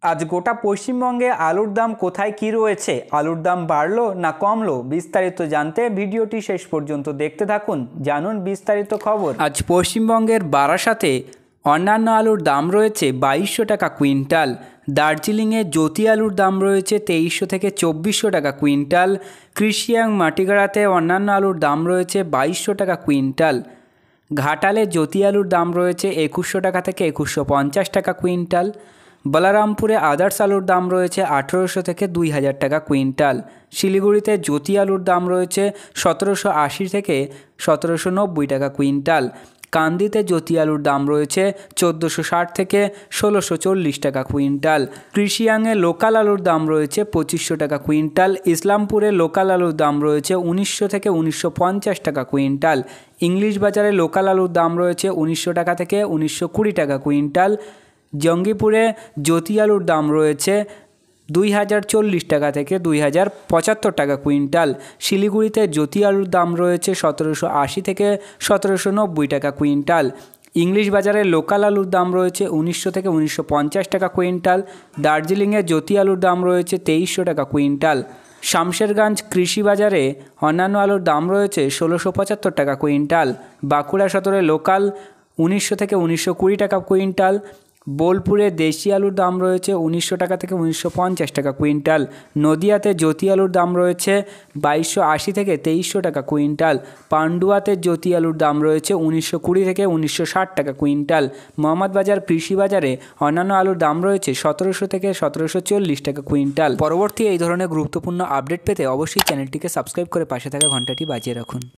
আজ গোটা পশ্চিমবঙ্গে আলুর দাম কোথায় কী রয়েছে, আলুর দাম বাড়লো না কমলো, বিস্তারিত জানতে ভিডিওটি শেষ পর্যন্ত দেখতে থাকুন। জানুন বিস্তারিত খবর। আজ পশ্চিমবঙ্গের বারাসাতে অন্যান্য আলুর দাম রয়েছে 2200 টাকা কুইন্টাল। দার্জিলিংয়ে জ্যোতি আলুর দাম রয়েছে 2300 থেকে 2400 টাকা কুইন্টাল। কৃষিয়াং মাটিগাড়াতে অন্যান্য আলুর দাম রয়েছে 2200 টাকা কুইন্টাল। ঘাটালে জ্যোতি আলুর দাম রয়েছে 2100 টাকা থেকে 2150 টাকা কুইন্টাল। বলরামপুরে আদার্স আলুর দাম রয়েছে 1800 থেকে 2000 টাকা কুইন্টাল। শিলিগুড়িতে জ্যোতি আলুর দাম রয়েছে 1780 থেকে 1790 টাকা কুইন্টাল। কান্দিতে জ্যোতি আলুর দাম রয়েছে 1460 থেকে 1640 টাকা কুইন্টাল। কৃষিয়াংয়ে লোকাল আলুর দাম রয়েছে 2500 টাকা কুইন্টাল। ইসলামপুরে লোকাল আলুর দাম রয়েছে 1900 থেকে 1950 টাকা কুইন্টাল। ইংলিশ বাজারে লোকাল আলুর দাম রয়েছে 1900 টাকা থেকে 1920 টাকা কুইন্টাল। জঙ্গিপুরে জ্যোতি আলুর দাম রয়েছে 2040 টাকা থেকে 2075 টাকা কুইন্টাল। শিলিগুড়িতে জ্যোতি আলুর দাম রয়েছে 1780 থেকে 1790 টাকা কুইন্টাল। ইংলিশ বাজারে লোকাল আলুর দাম রয়েছে 1900 থেকে 1950 টাকা কুইন্টাল। দার্জিলিংয়ে জ্যোতি আলুর দাম রয়েছে 2300 টাকা কুইন্টাল। শামশেরগঞ্জ কৃষি বাজারে অন্যান্য আলুর দাম রয়েছে 1675 টাকা কুইন্টাল। বাঁকুড়া সদরে লোকাল 1900 থেকে 1920 টাকা কুইন্টাল। বোলপুরে দেশি আলুর দাম রয়েছে 1900 টাকা থেকে 1950 টাকা কুইন্টাল। নদিয়াতে জ্যোতি আলুর দাম রয়েছে 2280 থেকে 2300 টাকা কুইন্টাল। পান্ডুয়াতে জ্যোতি আলুর দাম রয়েছে 1920 থেকে 1960 টাকা কুইন্টাল। মোহাম্মদবাজার কৃষি বাজারে অন্যান্য আলুর দাম রয়েছে 1700 থেকে 1740 টাকা কুইন্টাল। পরবর্তী এই ধরনের গুরুত্বপূর্ণ আপডেট পেতে অবশ্যই চ্যানেলটিকে সাবস্ক্রাইব করে পাশে থাকা ঘন্টাটি বাজিয়ে রাখুন।